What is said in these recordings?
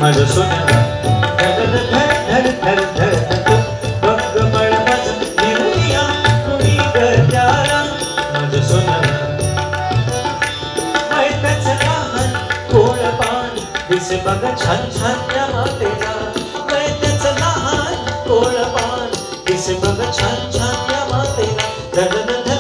माझं सोन्या धर धर धर धर धर बघ बळ माझं घेऊया कुणी गजाला माझं सोन्या त्याच लहान कोळ पान दिसे बघ छान छान त्या मातेला त्याच लहान कोळ पान दिसे बघ छान छान त्या मातेला धर धर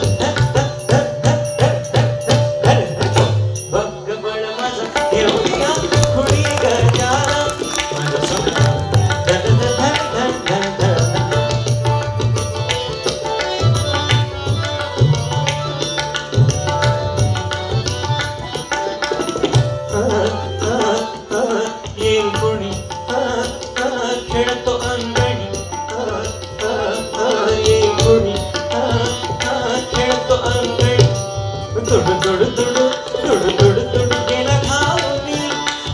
खेळतो अंगणी खेळतो अंगणी तुडू तुडू तुडू तुडू तुडू तुडू गेला धावूनी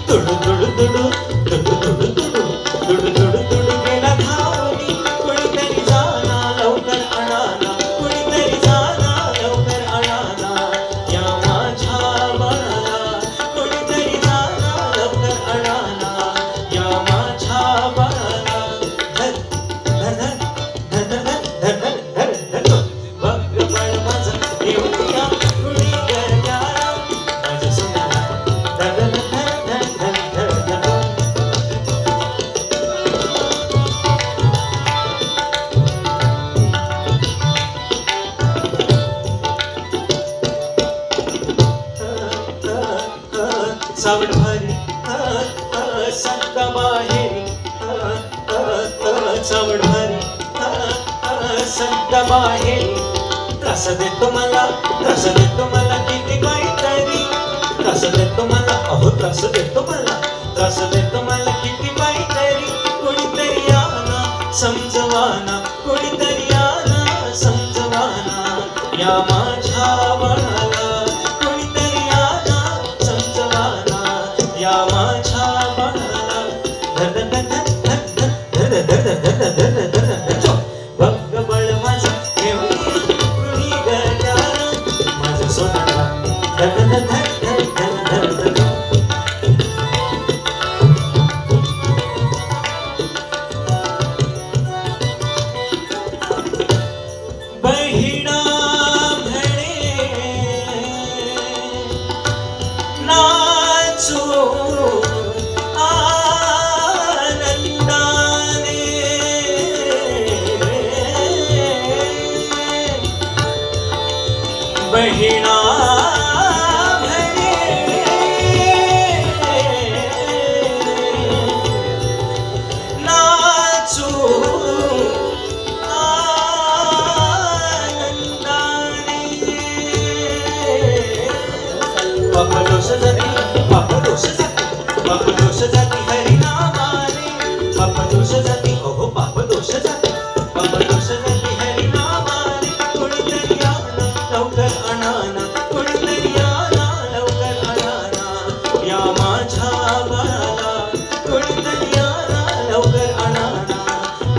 तुडू तुडू तुडू तुडू तुडू तुडू तुडू तुडू तुडू गेला धावूनी कुणीतरी जाना लवकर आणाना कुणीतरी जाना लवकर आणाना या माझ्या बाळाला कुणीतरी जाना लवकर आणाना या माझ्या बाळाला सावड भारी संता बाहेरी सावड भारी संता बाहेरी त्रास देतो मला किती काहीतरी त्रास देतो मला अहो त्रास देतो मला किती काहीतरी कोणीतरी याना समजवाना कोणीतरी याना समजवाना या माझ्या बाळाला कोणीतरी याना समजवाना या माझ्या बाळाला धर धर धर धर धर धर धर बघ बळ माझं घेऊन कुणी गजाला माझं सोन्याला धर धर धर धर धर धर बहिणा म्हणे नाचू बहिणा म्हणे नाचू आनंदाने पाप दोष जाती हरिनामाने पाप दोष जाती अहो पाप दोष जाती हरिनामाने कोणीतरी याना लवकर आणाना कोणीतरी याना लवकर आणाना या माझ्या बाळाला कोणीतरी याना लवकर आणाना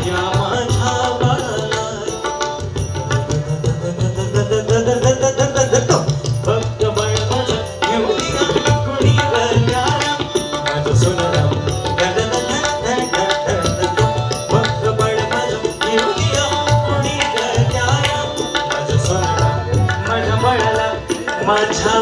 या माझ्या बाळाला भक्त बळ माझं घेऊया कुणी गजाला माझं सोन्याला भक्त बळ माझं घेऊया कुणी गजाला माझं सोन्याला माझ्या बळाला माझ्या